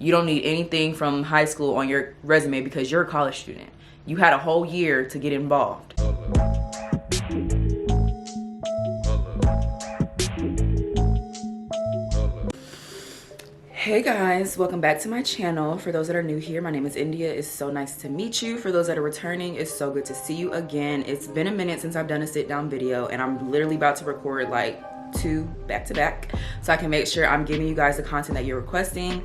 You don't need anything from high school on your resume because you're a college student. You had a whole year to get involved. Hey guys, welcome back to my channel. For those that are new here, my name is India. It's so nice to meet you. For those that are returning, it's so good to see you again. It's been a minute since I've done a sit down video, and I'm literally about to record like 2 back to back so I can make sure I'm giving you guys the content that you're requesting.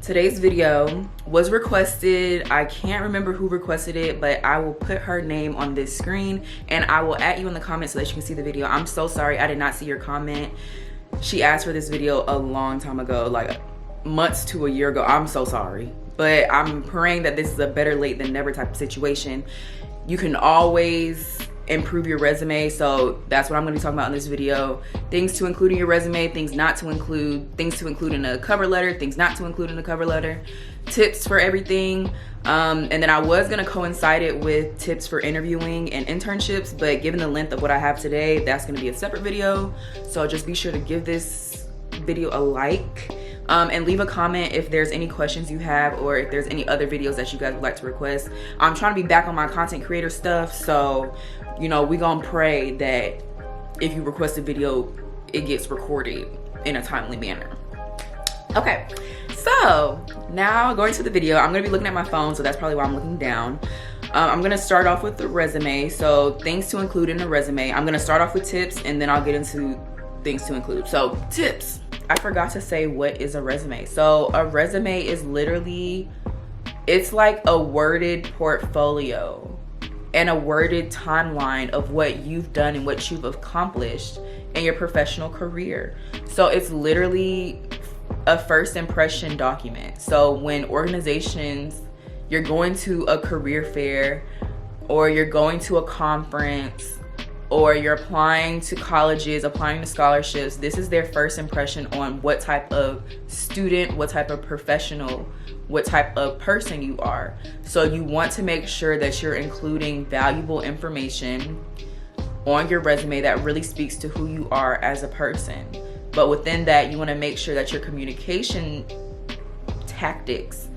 Today's video was requested. I can't remember who requested it, but I will put her name on this screen and I will add you in the comments so that you can see the video. I'm so sorry I did not see your comment. She asked for this video a long time ago, like months to a year ago. I'm so sorry, but I'm praying that this is a better late than never type of situation. You can always improve your resume, so that's what I'm going to be talking about in this video. Things to include in your resume, things not to include, things to include in a cover letter, things not to include in a cover letter, tips for everything, and then I was going to coincide it with tips for interviewing and internships, but given the length of what I have today, that's going to be a separate video. So just be sure to give this video a like, and leave a comment if there's any questions you have or if there's any other videos that you guys would like to request. I'm trying to be back on my content creator stuff, so you know, we gonna pray that if you request a video, it gets recorded in a timely manner. Okay, so now going to the video, I'm gonna be looking at my phone, so that's probably why I'm looking down. I'm gonna start off with the resume, so things to include in the resume. I'm gonna start off with tips and then I'll get into things to include. So tips. I forgot to say what is a resume. So a resume is literally, it's like a worded portfolio and a worded timeline of what you've done and what you've accomplished in your professional career. So it's literally a first impression document. So when organizations, you're going to a career fair or you're going to a conference or you're applying to colleges, applying to scholarships, this is their first impression on what type of student, what type of professional, what type of person you are. So you want to make sure that you're including valuable information on your resume that really speaks to who you are as a person. But within that, you want to make sure that your communication tactics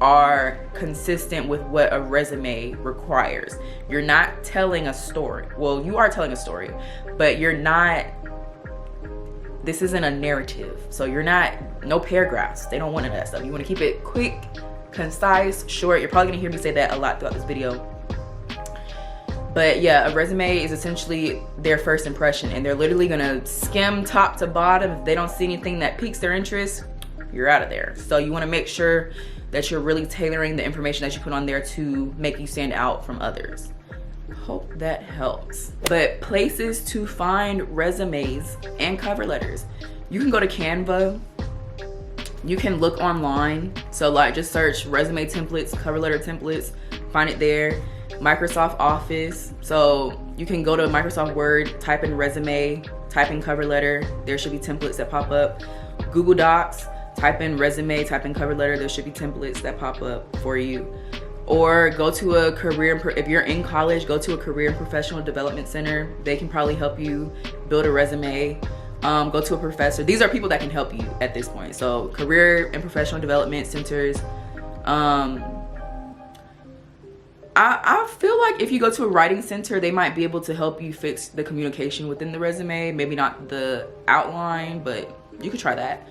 are consistent with what a resume requires. You're not telling a story. Well, you are telling a story, but you're not, this isn't a narrative. So you're not, no paragraphs. They don't want any of that stuff. You want to keep it quick, concise, short. You're probably gonna hear me say that a lot throughout this video. But yeah, a resume is essentially their first impression, and they're literally gonna skim top to bottom. If they don't see anything that piques their interest, you're out of there. So you want to make sure that you're really tailoring the information that you put on there to make you stand out from others. Hope that helps. But places to find resumes and cover letters. You can go to Canva. You can look online. So like just search resume templates, cover letter templates, find it there. Microsoft Office. So you can go to Microsoft Word, type in resume, type in cover letter. There should be templates that pop up. Google Docs. Type in resume, type in cover letter, there should be templates that pop up for you. Or go to a career, if you're in college, go to a career and professional development center. They can probably help you build a resume. Go to a professor. These are people that can help you at this point. So career and professional development centers. I feel like if you go to a writing center, they might be able to help you fix the communication within the resume. Maybe not the outline, but you could try that.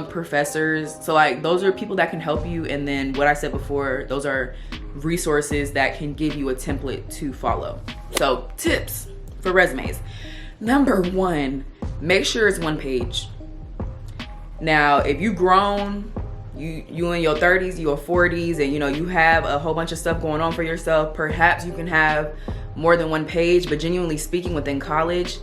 Professors, so like those are people that can help you, and then what I said before, those are resources that can give you a template to follow. So tips for resumes. Number 1, make sure it's 1 page. Now if you've grown, you in your 30s, your 40s, and you know you have a whole bunch of stuff going on for yourself, perhaps you can have more than 1 page. But genuinely speaking, within college,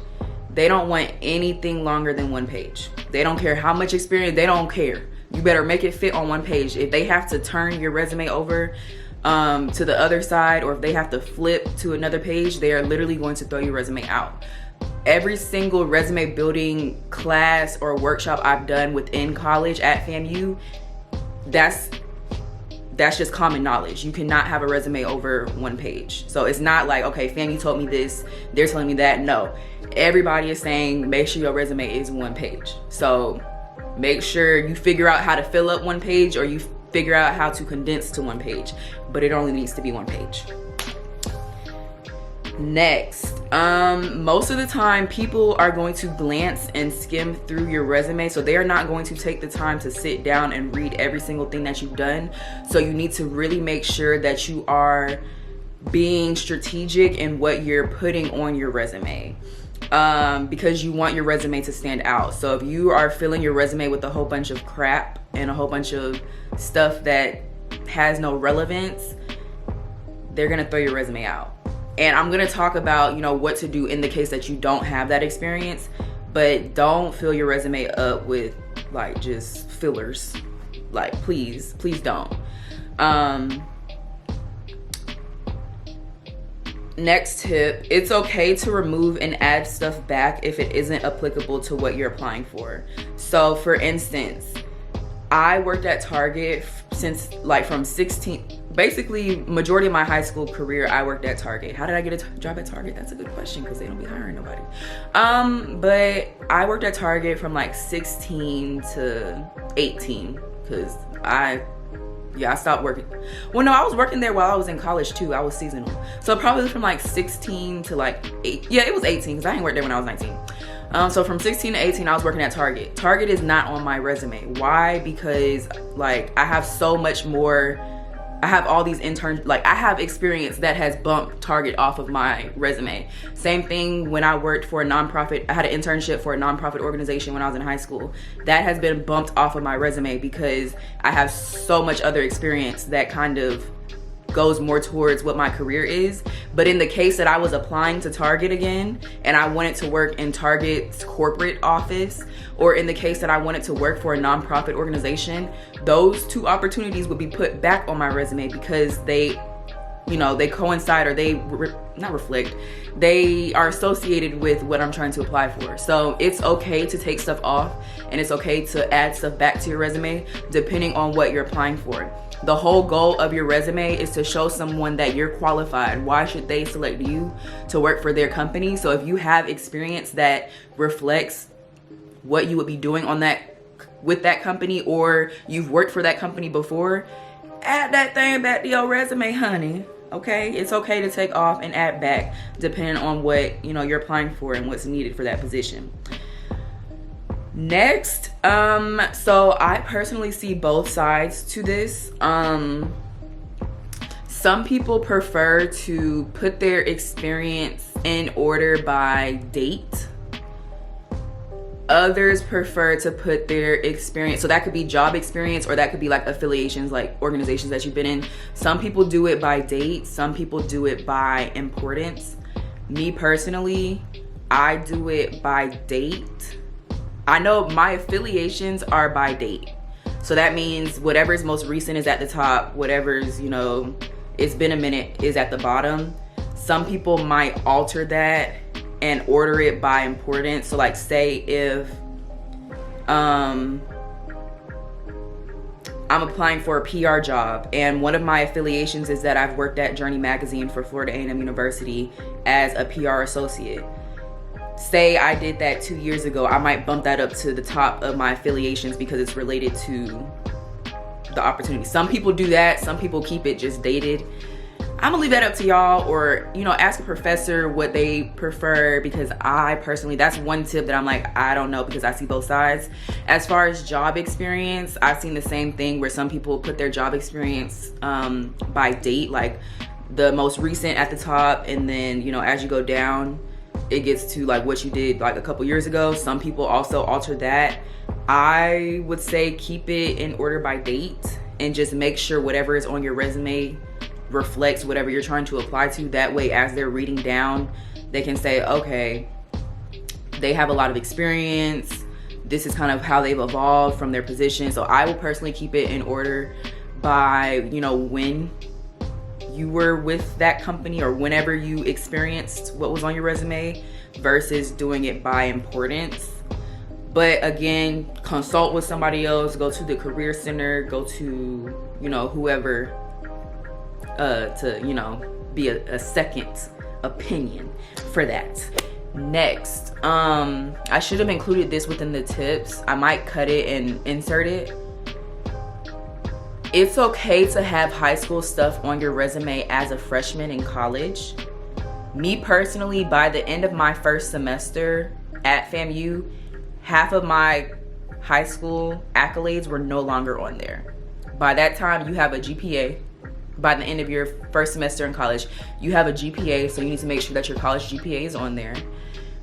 they don't want anything longer than 1 page. They don't care how much experience, they don't care. You better make it fit on 1 page. If they have to turn your resume over to the other side, or if they have to flip to another page, they are literally going to throw your resume out. Every single resume building class or workshop I've done within college at FAMU, that's just common knowledge. You cannot have a resume over 1 page. So it's not like, okay, FAMU told me this, they're telling me that. No, everybody is saying make sure your resume is 1 page. So Make sure you figure out how to fill up one page, or you figure out how to condense to one page, but it only needs to be one page. Next, most of the time people are going to glance and skim through your resume, so they are not going to take the time to sit down and read every single thing that you've done. So you need to really make sure that you are being strategic in what you're putting on your resume, because you want your resume to stand out. So if you are filling your resume with a whole bunch of crap and a whole bunch of stuff that has no relevance, they're gonna throw your resume out. And I'm gonna talk about, you know, what to do in the case that you don't have that experience, but don't fill your resume up with like just fillers. Like, please don't. Next tip, it's okay to remove and add stuff back if it isn't applicable to what you're applying for. So for instance, I worked at Target since like from 16, basically majority of my high school career I worked at Target. How did I get a job at Target? That's a good question, because they don't be hiring nobody. But I worked at Target from like 16 to 18, because I stopped working. Well, no, I was working there while I was in college too. I was seasonal. So probably from like 16 to like 8. Yeah, it was 18, because I didn't work there when I was 19. So from 16 to 18, I was working at Target. Target is not on my resume. Why? Because like I have so much more. I have all these interns, like I have experience that has bumped Target off of my resume. Same thing when I worked for a nonprofit. I had an internship for a nonprofit organization when I was in high school. That has been bumped off of my resume because I have so much other experience that kind of goes more towards what my career is. But in the case that I was applying to Target again and I wanted to work in Target's corporate office, or in the case that I wanted to work for a nonprofit organization, those two opportunities would be put back on my resume because they, you know, they coincide, or they not reflect, they are associated with what I'm trying to apply for. So it's okay to take stuff off, and it's okay to add stuff back to your resume depending on what you're applying for. The whole goal of your resume is to show someone that you're qualified. Why should they select you to work for their company? So if you have experience that reflects what you would be doing on that, with that company, or you've worked for that company before, add that thing back to your resume, honey. Okay, it's okay to take off and add back depending on what, you know, you're applying for and what's needed for that position. Next, so I personally see both sides to this. Some people prefer to put their experience in order by date. Others prefer to put their experience, so that could be job experience, or that could be like affiliations, like organizations that you've been in. Some people do it by date, some people do it by importance. Me personally, I do it by date. I know my affiliations are by date. So that means whatever's most recent is at the top, whatever's, you know, it's been a minute is at the bottom. Some people might alter that and order it by importance. So like say if I'm applying for a PR job and one of my affiliations is that I've worked at Journey Magazine for Florida A&M University as a PR associate. Say I did that 2 years ago, I might bump that up to the top of my affiliations because it's related to the opportunity. Some people do that, some people keep it just dated. I'm gonna leave that up to y'all, or, you know, ask a professor what they prefer, because I personally, that's one tip that I'm like, I don't know, because I see both sides. As far as job experience, I've seen the same thing where some people put their job experience by date, like the most recent at the top, and then, you know, as you go down, it gets to like what you did like a couple years ago. Some people also alter that. I would say keep it in order by date and just make sure whatever is on your resume reflects whatever you're trying to apply to. That way, as they're reading down, they can say, okay, they have a lot of experience. This is kind of how they've evolved from their position. So I will personally keep it in order by, you know, when you were with that company or whenever you experienced what was on your resume, versus doing it by importance. But again, consult with somebody else, go to the career center, go to, you know, whoever to, you know, be a second opinion for that. Next, I should have included this within the tips. I might cut it and insert it. It's okay to have high school stuff on your resume as a freshman in college. Me personally, by the end of my first semester at FAMU, half of my high school accolades were no longer on there. By that time, you have a GPA. By the end of your first semester in college, you have a GPA, so you need to make sure that your college GPA is on there.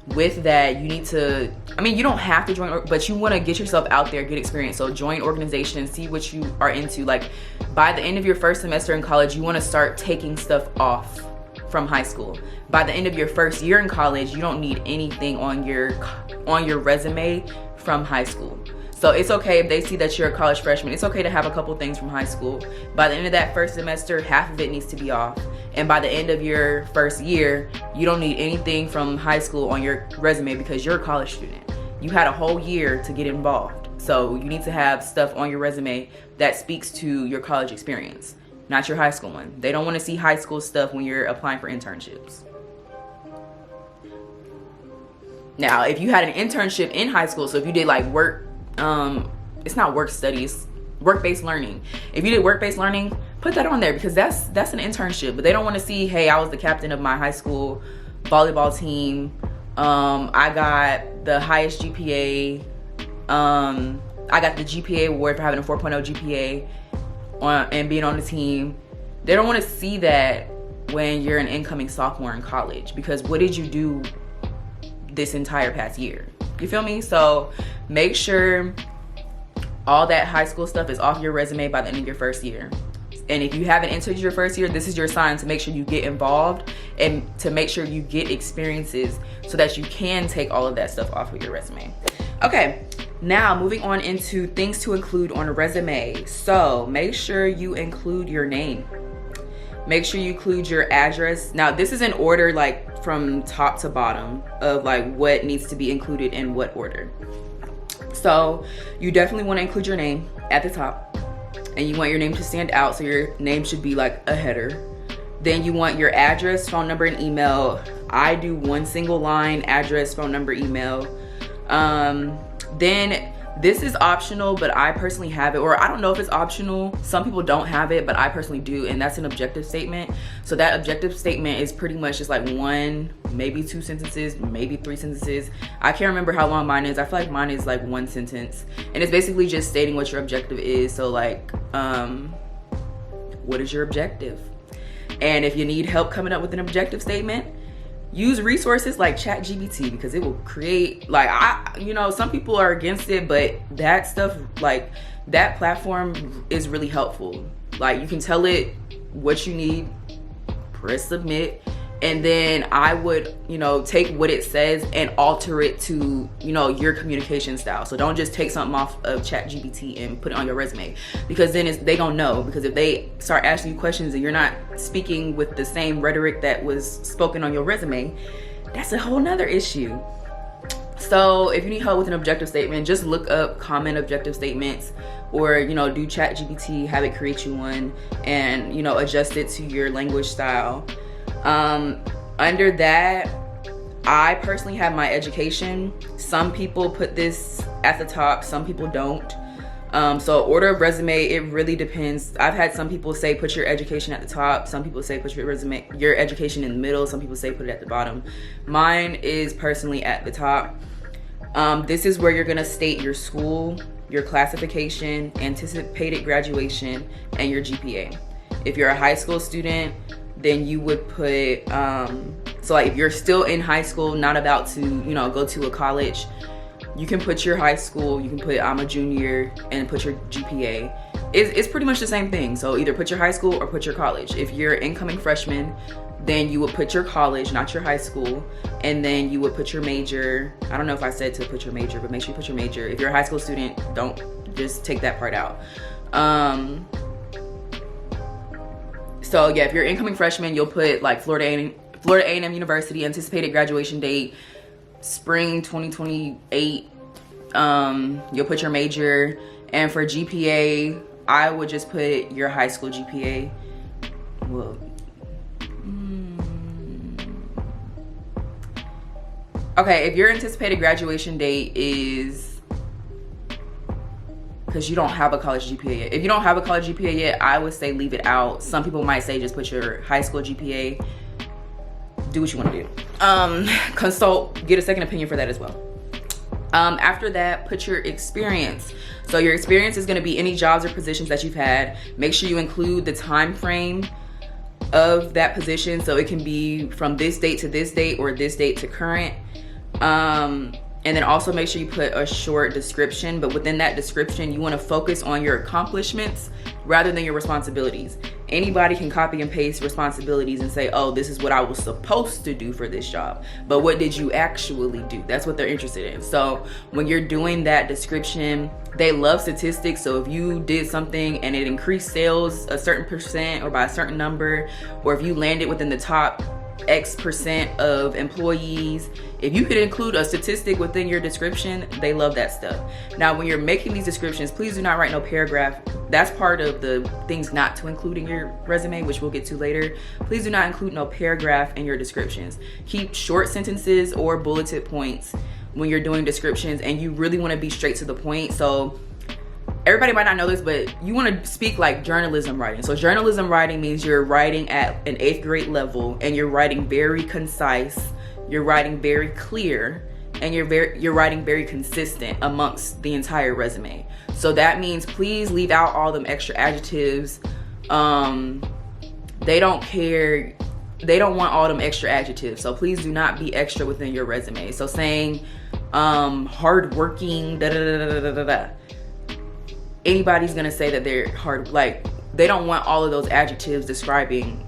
With that, you need to, I mean, you don't have to join, but you want to get yourself out there, get experience. So join organizations, see what you are into. Like, by the end of your first semester in college, you want to start taking stuff off from high school. By the end of your first year in college, you don't need anything on your resume from high school. So it's okay if they see that you're a college freshman. It's okay to have a couple things from high school. By the end of that first semester, half of it needs to be off. And by the end of your first year, you don't need anything from high school on your resume because you're a college student. You had a whole year to get involved. So you need to have stuff on your resume that speaks to your college experience, not your high school one. They don't want to see high school stuff when you're applying for internships. Now, if you had an internship in high school, so if you did like work, it's not work studies, work-based learning. If you did work-based learning, put that on there because that's an internship. But they don't want to see, hey, I was the captain of my high school volleyball team. I got the highest GPA. I got the GPA award for having a 4.0 GPA and being on the team. They don't want to see that when you're an incoming sophomore in college, because what did you do this entire past year? You feel me? So make sure all that high school stuff is off your resume by the end of your first year. And if you haven't entered your first year, this is your sign to make sure you get involved and to make sure you get experiences so that you can take all of that stuff off of your resume. Okay, now moving on into things to include on a resume. So make sure you include your name. Make sure you include your address. Now this is in order, like from top to bottom of like what needs to be included in what order. So you definitely want to include your name at the top, and you want your name to stand out, so your name should be like a header. Then you want your address, phone number, and email. I do one single line: address, phone number, email. Then this is optional, but I personally have it, or I don't know if it's optional. Some people don't have it, but I personally do, and that's an objective statement. So that objective statement is pretty much just like one, maybe two sentences, maybe three sentences. I can't remember how long mine is. I feel like mine is like one sentence, and it's basically just stating what your objective is. So like, what is your objective? And if you need help coming up with an objective statement, use resources like ChatGPT, because it will create, like, some people are against it, but that stuff, like that platform is really helpful. Like you can tell it what you need, press submit, and then I would, take what it says and alter it to, your communication style. So don't just take something off of ChatGPT and put it on your resume, because then they don't know. Because if they start asking you questions and you're not speaking with the same rhetoric that was spoken on your resume, that's a whole nother issue. So if you need help with an objective statement, just look up common objective statements, or do ChatGPT, have it create you one, and adjust it to your language style. Under that, I personally have my education. Some people put this at the top, some people don't. So order of resume, it really depends. I've had some people say put your education at the top, some people say put your education in the middle, some people say put it at the bottom. Mine is personally at the top. This is where you're gonna state your school, your classification, anticipated graduation, and your GPA. If you're a high school student, then you would put, so like if you're still in high school, not about to, go to a college, you can put your high school, you can put I'm a junior, and put your GPA. It's pretty much the same thing. So either put your high school or put your college. If you're an incoming freshman, then you would put your college, not your high school, and then you would put your major. I don't know if I said to put your major, but make sure you put your major. If you're a high school student, don't just take that part out. So yeah, if you're incoming freshman, you'll put like Florida A&M University, anticipated graduation date, spring 2028. You'll put your major, and for GPA, I would just put your high school GPA. Well, Okay, if your anticipated graduation date is, because you don't have a college GPA yet. If you don't have a college GPA yet, I would say leave it out. Some people might say just put your high school GPA. Do what you want to do. Consult, get a second opinion for that as well. After that, put your experience. So your experience is going to be any jobs or positions that you've had. Make sure you include the time frame of that position, so it can be from this date to this date or this date to current. And then also make sure you put a short description, but within that description, you want to focus on your accomplishments rather than your responsibilities. Anybody can copy and paste responsibilities and say, oh, this is what I was supposed to do for this job. But what did you actually do? That's what they're interested in. So when you're doing that description, they love statistics. So if you did something and it increased sales a certain percent or by a certain number, or if you landed within the top X% of employees, if you could include a statistic within your description, they love that stuff. Now, when you're making these descriptions, please do not write no paragraph. That's part of the things not to include in your resume, which we'll get to later. Please do not include no paragraph in your descriptions. Keep short sentences or bulleted points when you're doing descriptions, and you really want to be straight to the point. So everybody might not know this, but you want to speak like journalism writing. So journalism writing means you're writing at an 8th grade level, and you're writing very concise, you're writing very clear, and you're writing very consistent amongst the entire resume. So that means please leave out all them extra adjectives. They don't care. They don't want all them extra adjectives. So please do not be extra within your resume. So saying hardworking, da da da da da da da. Anybody's gonna say that they're hard, like they don't want all of those adjectives describing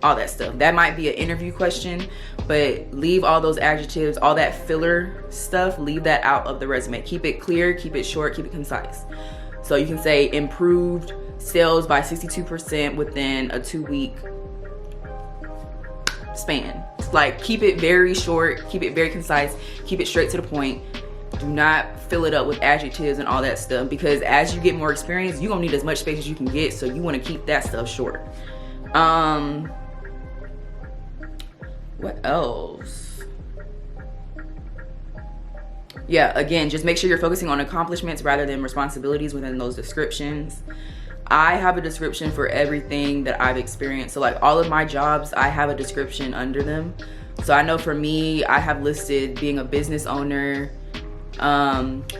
all that stuff. That might be an interview question, but leave all those adjectives, all that filler stuff, leave that out of the resume. Keep it clear, keep it short, keep it concise. So you can say improved sales by 62% within a 2-week span. Like, keep it very short, keep it very concise, keep it straight to the point. Do not fill it up with adjectives and all that stuff, because as you get more experience, you're gonna need as much space as you can get, so you want to keep that stuff short. What else? Yeah, again, just make sure you're focusing on accomplishments rather than responsibilities within those descriptions. I have a description for everything that I've experienced. So like all of my jobs, I have a description under them. So I know for me, I have listed being a business owner,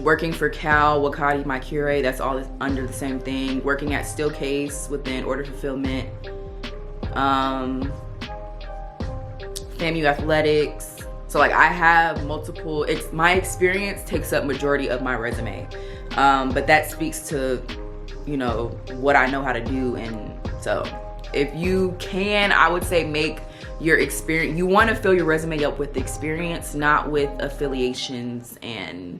working for Cal, Wakati, my Cure, that's all under the same thing. Working at Steelcase within order fulfillment. FAMU athletics. So like I have multiple, my experience takes up majority of my resume. But that speaks to, you know, what I know how to do. And so if you can, I would say make your experience, you want to fill your resume up with experience, not with affiliations and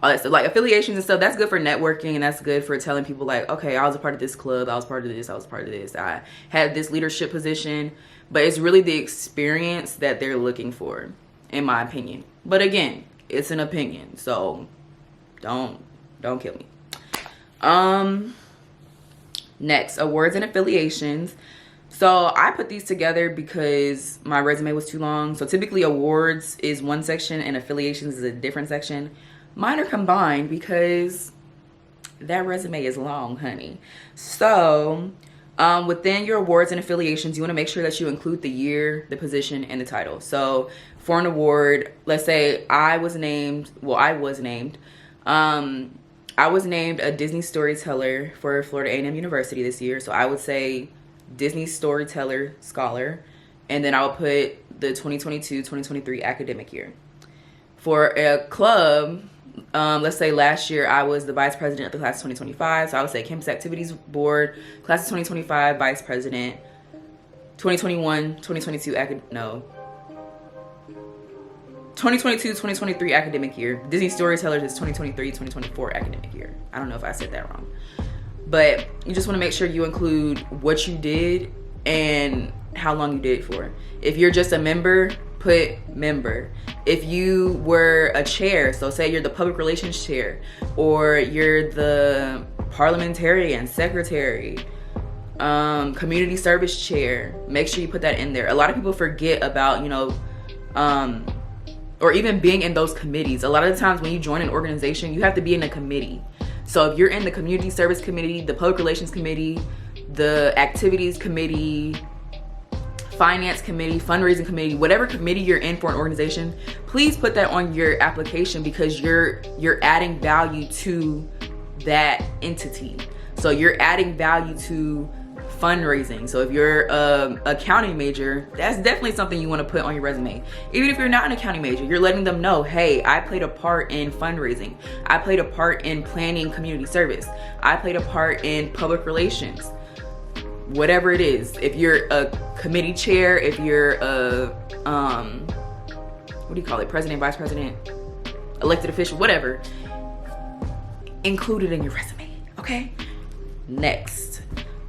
all that stuff. Like affiliations and stuff, that's good for networking, and that's good for telling people like, okay, I was a part of this club, I was part of this, I was part of this, I had this leadership position. But it's really the experience that they're looking for, in my opinion. But again, it's an opinion, so don't kill me. Next, awards and affiliations. So I put these together because my resume was too long. So typically awards is one section and affiliations is a different section. Mine are combined because that resume is long, honey. So within your awards and affiliations, you want to make sure that you include the year, the position, and the title. So for an award, let's say I was named a Disney storyteller for Florida A&M University this year. So I would say Disney Storyteller Scholar, and then I would put the 2022-2023 academic year. For a club, let's say last year I was the vice president of the class of 2025, so I would say Campus Activities Board, class of 2025, vice president, 2022-2023 academic year. Disney Storytellers is 2023-2024 academic year. I don't know if I said that wrong. But you just want to make sure you include what you did and how long you did it for. If you're just a member, put member. If you were a chair, so say you're the public relations chair, or you're the parliamentarian, secretary, community service chair, make sure you put that in there. A lot of people forget about, you know, or even being in those committees. A lot of the times when you join an organization, you have to be in a committee. So if you're in the community service committee, the public relations committee, the activities committee, finance committee, fundraising committee, whatever committee you're in for an organization, please put that on your application, because you're adding value to that entity. So you're adding value to fundraising. So if you're a accounting major, that's definitely something you want to put on your resume. Even if you're not an accounting major, you're letting them know, hey, I played a part in fundraising. I played a part in planning community service. I played a part in public relations. Whatever it is. If you're a committee chair, if you're a what do you call it, president, vice president, elected official, whatever, include it in your resume. Okay, next,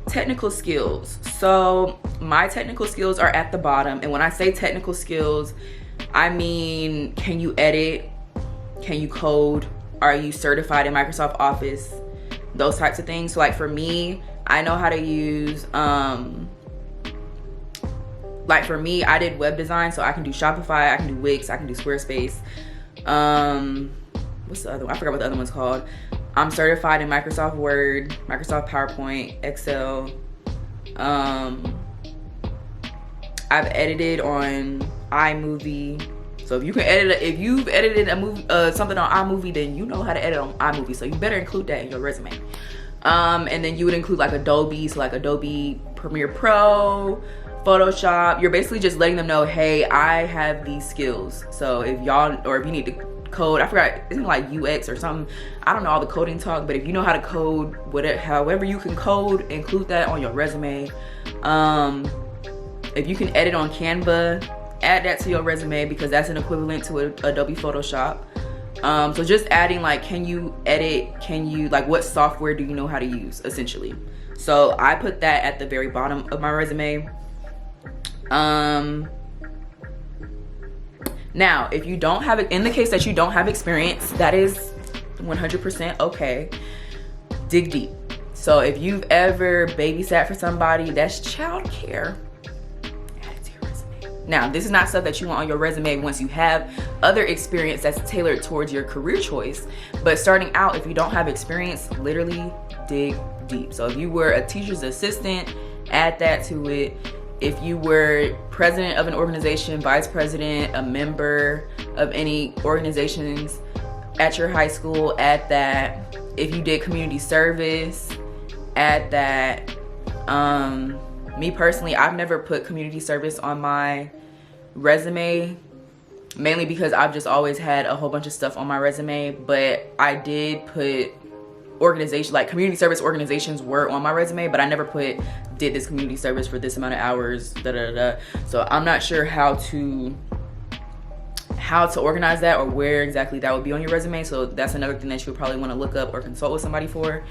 technical skills. So my technical skills are at the bottom, and when I say technical skills, I mean, can you edit? Can you code? Are you certified in Microsoft Office? Those types of things. So like for me, I know how to use like for me, I did web design, so I can do Shopify, I can do Wix, I can do Squarespace. What's the other one? I forgot what the other one's called. I'm certified in Microsoft Word, Microsoft PowerPoint, Excel. I've edited on iMovie. So if you can edit, if you've edited a movie, something on iMovie, then you know how to edit on iMovie. So you better include that in your resume. And then you would include like Adobe, so like Adobe Premiere Pro, Photoshop. You're basically just letting them know, hey, I have these skills. So if y'all, or if you need to code, I forgot, isn't it like UX or something? I don't know all the coding talk, but if you know how to code, whatever, however you can code, include that on your resume. If you can edit on Canva, add that to your resume, because that's an equivalent to Adobe Photoshop. So just adding like, can you edit, can you, like, what software do you know how to use, essentially. So I put that at the very bottom of my resume. Now, if you don't have it, in the case that you don't have experience, that is 100% okay. Dig deep. So if you've ever babysat for somebody, that's child care. Add it to your resume. Now, this is not stuff that you want on your resume once you have other experience that's tailored towards your career choice. But starting out, if you don't have experience, literally dig deep. So if you were a teacher's assistant, add that to it. If you were president of an organization, vice president, a member of any organizations at your high school, add that. If you did community service, add that. Me personally, I've never put community service on my resume, mainly because I've just always had a whole bunch of stuff on my resume, but I did put organization, like community service organizations were on my resume, but I never put did this community service for this amount of hours, da da da. So I'm not sure how to organize that, or where exactly that would be on your resume. So that's another thing that you would probably want to look up or consult with somebody for.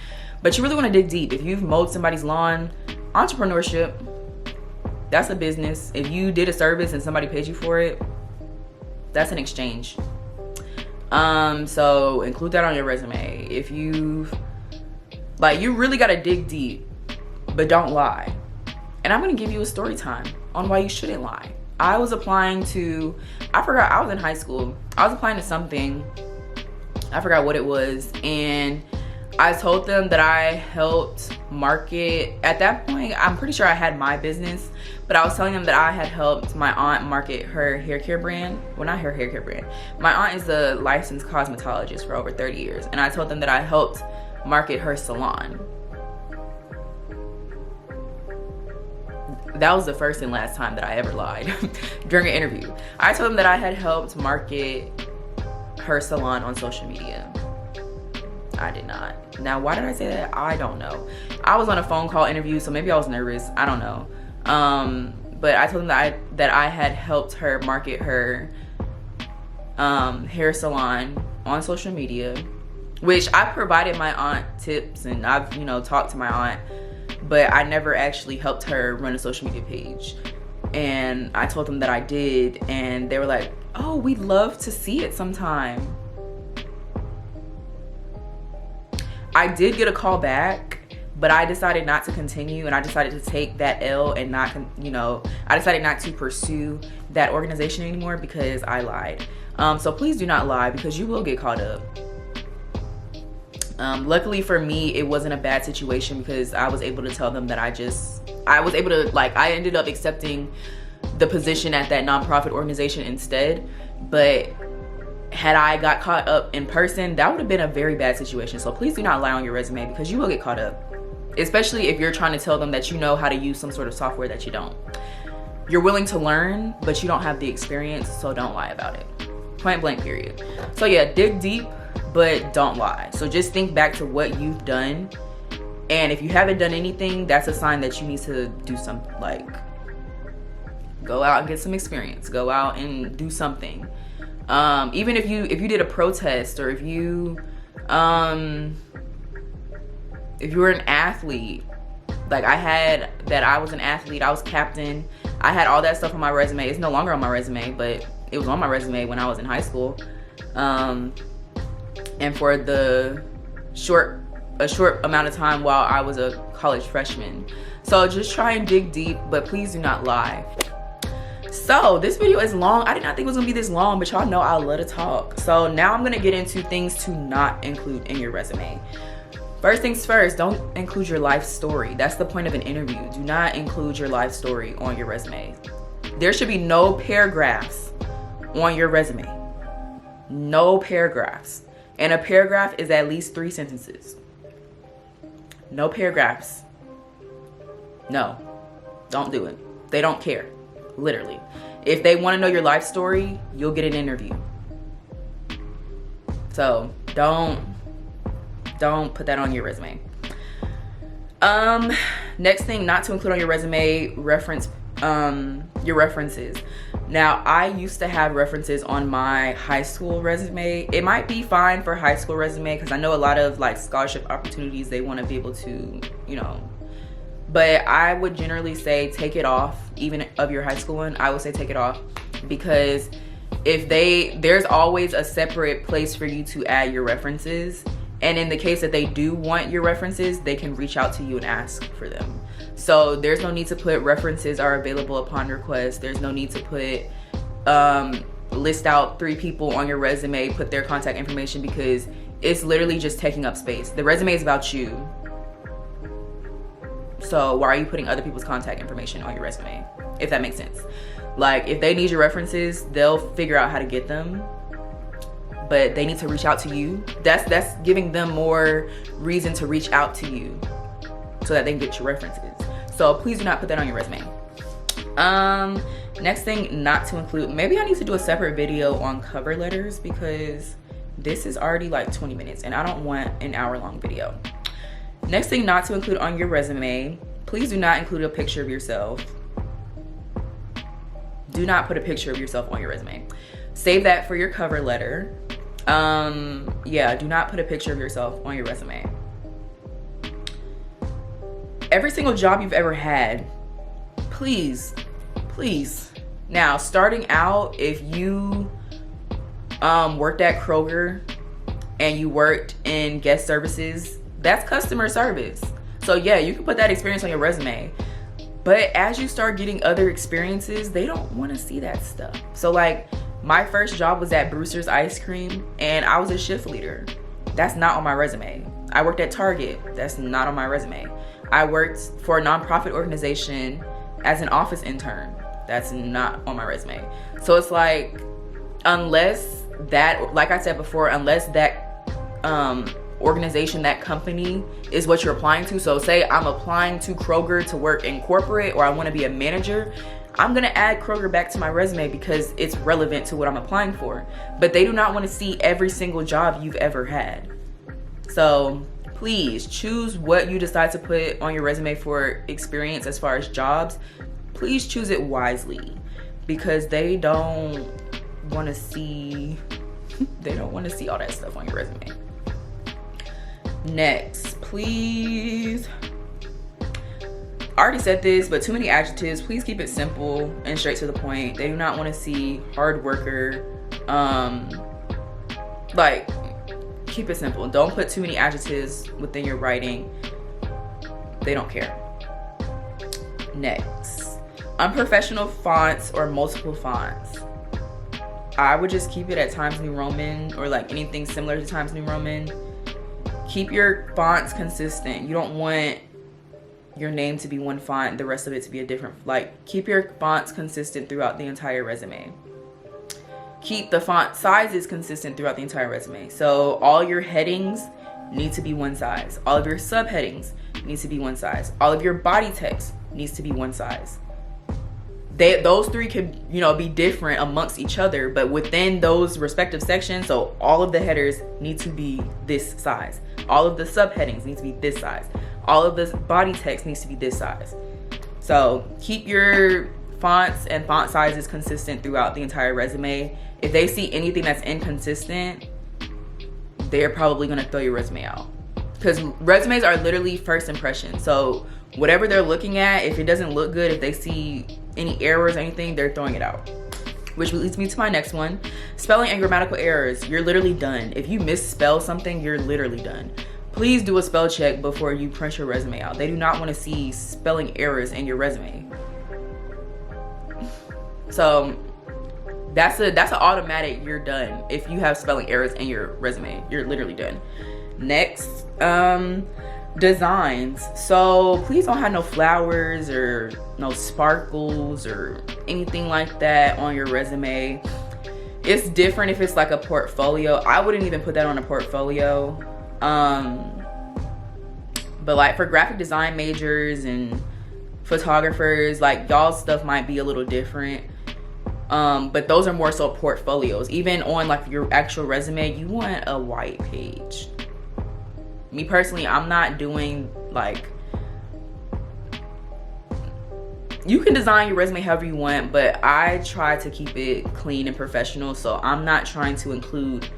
But you really want to dig deep. If you've mowed somebody's lawn, entrepreneurship, that's a business. If you did a service and somebody paid you for it, that's an exchange. So include that on your resume. If you really got to dig deep, but don't lie. And I'm going to give you a story time on why you shouldn't lie. I was applying to, I forgot, I was in high school. I was applying to something. I forgot what it was. And I told them that I helped market, at that point, I'm pretty sure I had my business, but I was telling them that I had helped my aunt market her hair care brand. Well, not her hair care brand. My aunt is a licensed cosmetologist for over 30 years. And I told them that I helped market her salon. That was the first and last time that I ever lied during an interview. I told them that I had helped market her salon on social media. I did not. Now, why did I say that? I don't know. I was on a phone call interview, so maybe I was nervous. I don't know. But I told them that I had helped her market her hair salon on social media, which I provided my aunt tips, and I've, talked to my aunt, but I never actually helped her run a social media page. And I told them that I did, and they were like, oh, we'd love to see it sometime. I did get a call back, but I decided not to continue, and I decided to take that L and not, I decided not to pursue that organization anymore because I lied. So please do not lie, because you will get caught up. Luckily for me, it wasn't a bad situation, because I was able to tell them that I ended up accepting the position at that nonprofit organization instead. But had I got caught up in person, that would have been a very bad situation. So please do not lie on your resume, because you will get caught up, especially if you're trying to tell them that you know how to use some sort of software that you don't. You're willing to learn, but you don't have the experience, so don't lie about it. Point blank, period. So yeah, dig deep, but don't lie. So just think back to what you've done, and if you haven't done anything, that's a sign that you need to do something, like go out and get some experience, go out and do something. Even if you did a protest, or if you were an athlete, like I was an athlete, I was captain, I had all that stuff on my resume. It's no longer on my resume, but it was on my resume when I was in high school. And for a short amount of time while I was a college freshman. So just try and dig deep, but please do not lie. So this video is long. I did not think it was gonna be this long, but y'all know I love to talk. So now I'm gonna get into things to not include in your resume. First things first, don't include your life story. That's the point of an interview. Do not include your life story on your resume. There should be no paragraphs on your resume. No paragraphs. And a paragraph is at least 3 sentences. No paragraphs. No, don't do it. They don't care, literally. If they want to know your life story, you'll get an interview. So don't put that on your resume. Next thing not to include on your resume, your references. Now, I used to have references on my high school resume. It might be fine for high school resume, because I know a lot of like scholarship opportunities, they want to be able to, but I would generally say take it off. Even of your high school one, I would say take it off, because there's always a separate place for you to add your references. And in the case that they do want your references, they can reach out to you and ask for them. So there's no need to put references are available upon request. There's no need to put list out 3 people on your resume, put their contact information, because it's literally just taking up space. The resume is about you. So why are you putting other people's contact information on your resume? If that makes sense. Like, if they need your references, they'll figure out how to get them, but they need to reach out to you. That's giving them more reason to reach out to you so that they can get your references. So please do not put that on your resume. Next thing not to include, maybe I need to do a separate video on cover letters, because this is already like 20 minutes and I don't want an hour-long video. Next thing not to include on your resume, please do not include a picture of yourself. Do not put a picture of yourself on your resume. Save that for your cover letter. Yeah, do not put a picture of yourself on your resume. Every single job you've ever had, please. Now, starting out, if you worked at Kroger and you worked in guest services, that's customer service. So yeah, you can put that experience on your resume. But as you start getting other experiences, they don't want to see that stuff. So like, my first job was at Brewster's Ice Cream, and I was a shift leader. That's not on my resume. I worked at Target. That's not on my resume. I worked for a nonprofit organization as an office intern. That's not on my resume. So it's like, unless that, like I said before, unless that organization, that company is what you're applying to. So say I'm applying to Kroger to work in corporate, or I want to be a manager, I'm gonna add Kroger back to my resume because it's relevant to what I'm applying for. But they do not want to see every single job you've ever had. So please choose what you decide to put on your resume for experience as far as jobs. Please choose it wisely, because they don't want to see all that stuff on your resume. Next, please. I already said this, but too many adjectives. Please keep it simple and straight to the point. They do not want to see hard worker. Like, keep it simple. Don't put too many adjectives within your writing. They don't care. Next, unprofessional fonts or multiple fonts. I would just keep it at Times New Roman or like anything similar to Times New Roman. Keep your fonts consistent. You don't want your name to be one font, the rest of it to be a different, like, keep your fonts consistent throughout the entire resume. Keep the font sizes consistent throughout the entire resume. So all your headings need to be one size. All of your subheadings needs to be one size. All of your body text needs to be one size. Those three can, you know, be different amongst each other, but within those respective sections, so all of the headers need to be this size. All of the subheadings need to be this size. All of this body text needs to be this size. So keep your fonts and font sizes consistent throughout the entire resume. If they see anything that's inconsistent, they're probably gonna throw your resume out. Because resumes are literally first impressions. So whatever they're looking at, if it doesn't look good, if they see any errors or anything, they're throwing it out. Which leads me to my next one. Spelling and grammatical errors. You're literally done. If you misspell something, you're literally done. Please do a spell check before you print your resume out. They do not want to see spelling errors in your resume. So that's an automatic, you're done. If you have spelling errors in your resume, you're literally done. Next, designs. So please don't have no flowers or no sparkles or anything like that on your resume. It's different if it's like a portfolio. I wouldn't even put that on a portfolio. But like for graphic design majors and photographers, like y'all's stuff might be a little different. But those are more so portfolios. Even on like your actual resume, you want a white page. Me personally, I'm not doing like, you can design your resume however you want, but I try to keep it clean and professional. So I'm not trying to include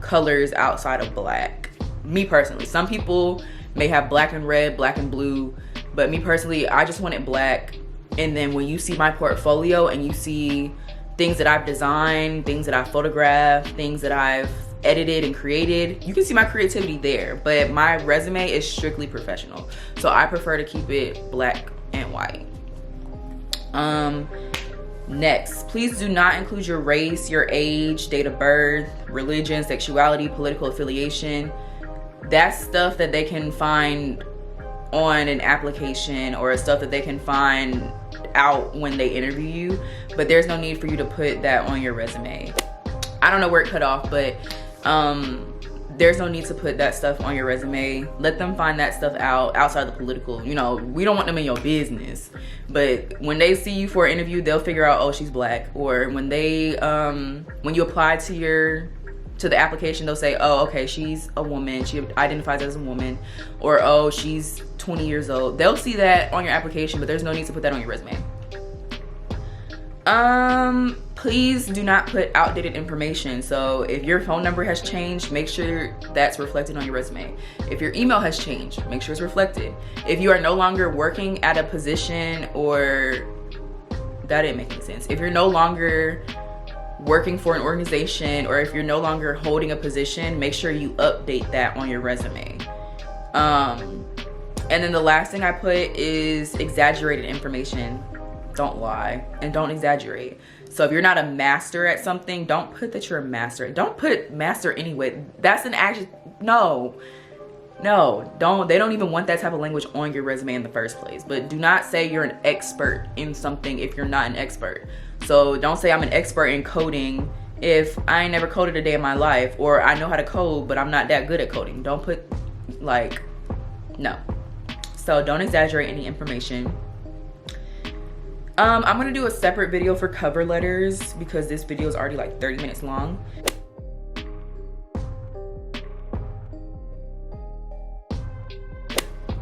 colors outside of black. Me personally, some people may have black and red, black and blue, but me personally, I just want it black. And then when you see my portfolio and you see things that I've designed, things that I've photographed, things that I've edited and created, you can see my creativity there. But my resume is strictly professional, so I prefer to keep it black and white. Next, please do not include your race, your age, date of birth, religion, sexuality, political affiliation. That's stuff that they can find on an application or stuff that they can find out when they interview you, but there's no need for you to put that on your resume. I don't know where it cut off, but there's no need to put that stuff on your resume. Let them find that stuff out outside the political. You know, we don't want them in your business, but when they see you for an interview, they'll figure out, oh, she's black. Or when they when you apply to the application, they'll say, oh, okay, she's a woman, she identifies as a woman, or oh, she's 20 years old. They'll see that on your application, but there's no need to put that on your resume. Please do not put outdated information. So if your phone number has changed, make sure that's reflected on your resume. If your email has changed, make sure it's reflected. If you are no longer working at a position, or that didn't make any sense. If you're no longer working for an organization, or if you're no longer holding a position, make sure you update that on your resume. And then the last thing I put is exaggerated information. Don't lie and don't exaggerate. So if you're not a master at something, don't put that you're a master. Don't put master anyway. That's an action. No, don't. They don't even want that type of language on your resume in the first place. But do not say you're an expert in something if you're not an expert. So don't say I'm an expert in coding if I ain't never coded a day in my life, or I know how to code, but I'm not that good at coding. Don't put like, no. So don't exaggerate any information. I'm gonna do a separate video for cover letters because this video is already like 30 minutes long.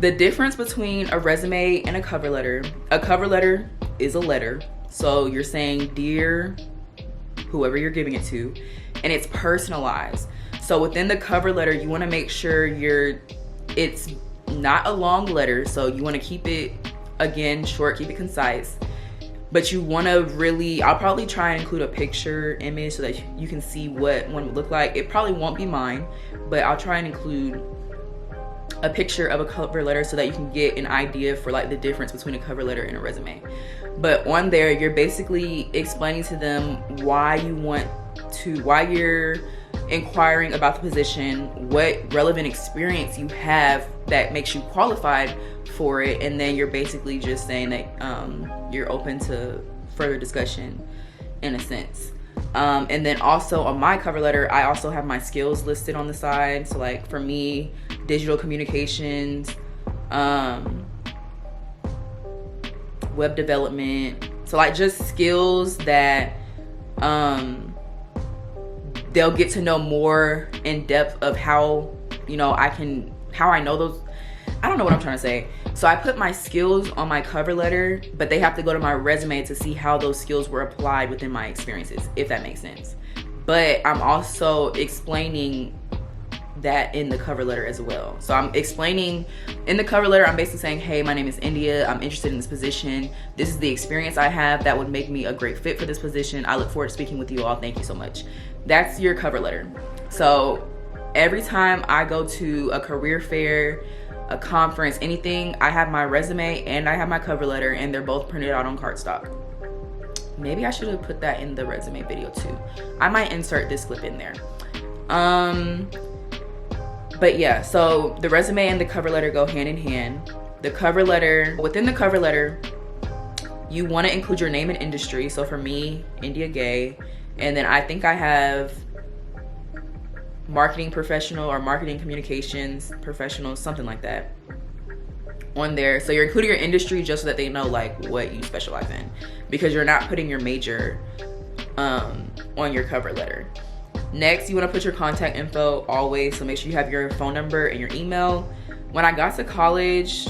The difference between a resume and a cover letter is a letter. So you're saying, dear whoever you're giving it to, and it's personalized. So within the cover letter, you wanna make sure it's not a long letter. So you wanna keep it, again, short, keep it concise. But you want to really, I'll probably try and include a picture image so that you can see what one would look like. It probably won't be mine, but I'll try and include a picture of a cover letter so that you can get an idea for like the difference between a cover letter and a resume. But on there, you're basically explaining to them why you want inquiring about the position, what relevant experience you have that makes you qualified for it, and then you're basically just saying that you're open to further discussion in a sense. And then also on my cover letter, I also have my skills listed on the side. So like for me, digital communications, web development. So like just skills that they'll get to know more in depth of how, how I know those. I don't know what I'm trying to say. So I put my skills on my cover letter, but they have to go to my resume to see how those skills were applied within my experiences, if that makes sense. But I'm also explaining that in the cover letter as well. So I'm explaining in the cover letter, I'm basically saying, hey, my name is India. I'm interested in this position. This is the experience I have that would make me a great fit for this position. I look forward to speaking with you all. Thank you so much. That's your cover letter. So every time I go to a career fair, a conference, anything, I have my resume and I have my cover letter, and they're both printed out on cardstock. Maybe I should have put that in the resume video too. I might insert this clip in there. But yeah, so the resume and the cover letter go hand in hand. The cover letter, within the cover letter, you want to include your name and industry. So for me, India Gay, and then I think I have marketing professional or marketing communications professional, something like that on there. So you're including your industry just so that they know like what you specialize in, because you're not putting your major on your cover letter. Next, you want to put your contact info always, so make sure you have your phone number and your email. When I got to college,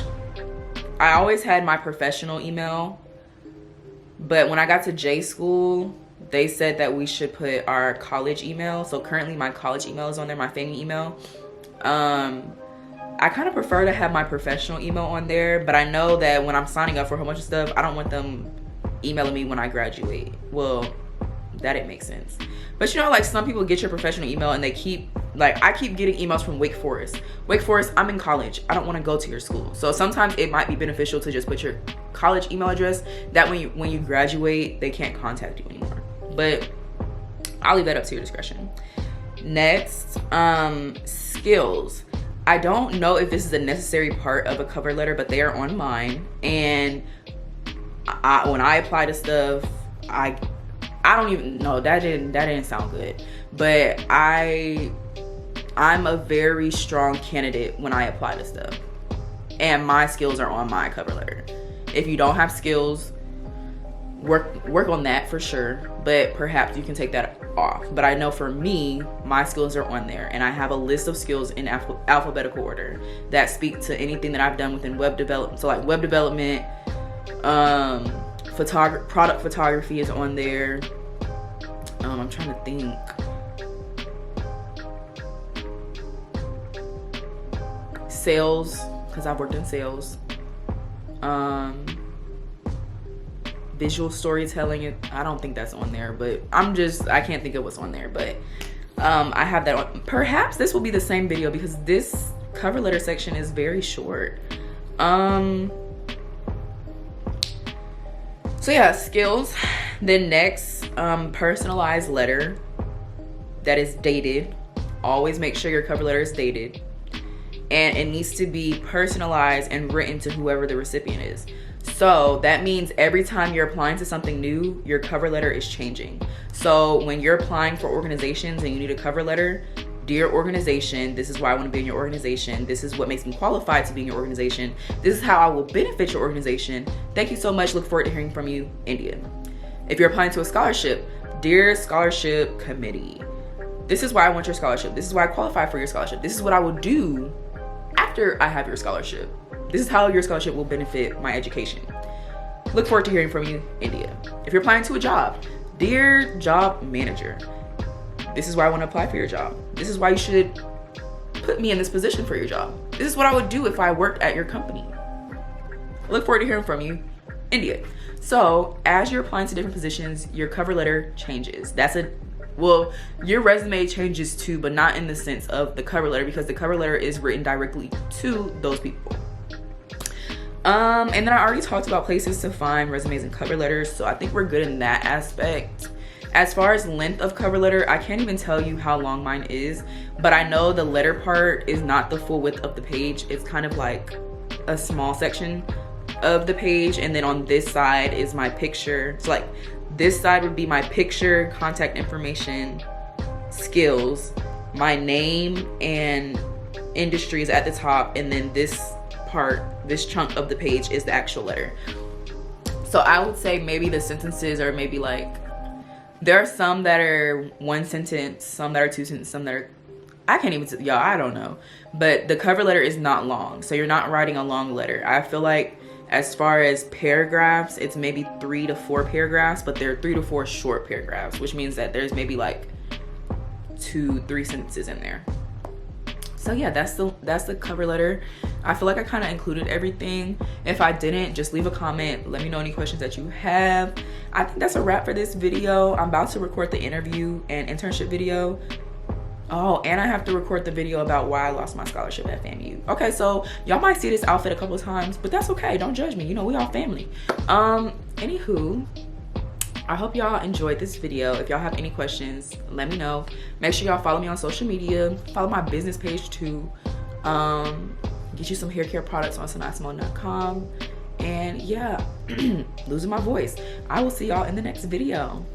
I always had my professional email, but when I got to J school, they said that we should put our college email. So currently my college email is on there, my family email. I kind of prefer to have my professional email on there, but I know that when I'm signing up for a whole bunch of stuff, I don't want them emailing me when I graduate. Well, that didn't make sense. But like some people get your professional email and they keep, like I keep getting emails from Wake Forest. Wake Forest, I'm in college. I don't want to go to your school. So sometimes it might be beneficial to just put your college email address. That when you graduate, they can't contact you anymore. But I'll leave that up to your discretion. Next, skills. I don't know if this is a necessary part of a cover letter, but they are on mine. And when I apply to stuff, I don't even know, that didn't sound good. But I'm a very strong candidate when I apply to stuff. And my skills are on my cover letter. If you don't have skills, work on that for sure, but perhaps you can take that off. But I know for me, my skills are on there, and I have a list of skills in alphabetical order that speak to anything that I've done within web development. So like web development, product photography is on there. I'm trying to think. Sales, because I've worked in sales. Visual storytelling, I don't think that's on there, but I can't think of what's on there, but I have that on. Perhaps this will be the same video because this cover letter section is very short. So yeah, skills. Then next, personalized letter that is dated. Always make sure your cover letter is dated, and it needs to be personalized and written to whoever the recipient is. So that means every time you're applying to something new, your cover letter is changing. So when you're applying for organizations and you need a cover letter, dear organization, this is why I want to be in your organization. This is what makes me qualified to be in your organization. This is how I will benefit your organization. Thank you so much. Look forward to hearing from you, India. If you're applying to a scholarship, dear scholarship committee, this is why I want your scholarship. This is why I qualify for your scholarship. This is what I will do after I have your scholarship. This is how your scholarship will benefit my education. Look forward to hearing from you, India. If you're applying to a job, dear job manager, this is why I want to apply for your job. This is why you should put me in this position for your job. This is what I would do if I worked at your company. Look forward to hearing from you, India. So as you're applying to different positions, your cover letter changes. Your resume changes too, but not in the sense of the cover letter, because the cover letter is written directly to those people. And then I already talked about places to find resumes and cover letters, so I think we're good in that aspect. As far as length of cover letter, I can't even tell you how long mine is, but I know the letter part is not the full width of the page. It's kind of like a small section of the page, and then on this side is my picture. So like this side would be my picture, contact information, skills, my name and industries at the top, and then this part, this chunk of the page is the actual letter. So I would say maybe the sentences are maybe like, there are some that are one sentence, some that are two sentences, some that are, I can't even, y'all, I don't know. But the cover letter is not long, so you're not writing a long letter. I feel like as far as paragraphs, it's maybe 3 to 4 paragraphs, but there are 3 to 4 short paragraphs, which means that there's maybe like 2-3 sentences in there. So yeah, that's the cover letter. I feel like I kind of included everything. If I didn't, just leave a comment. Let me know any questions that you have. I think that's a wrap for this video. I'm about to record the interview and internship video. Oh, and I have to record the video about why I lost my scholarship at FAMU. Okay, so y'all might see this outfit a couple of times, but that's okay. Don't judge me. You know, we all family. Anywho, I hope y'all enjoyed this video. If y'all have any questions, let me know. Make sure y'all follow me on social media. Follow my business page too. Get you some hair care products on SynaISymone.com. And yeah, losing my voice. I will see y'all in the next video.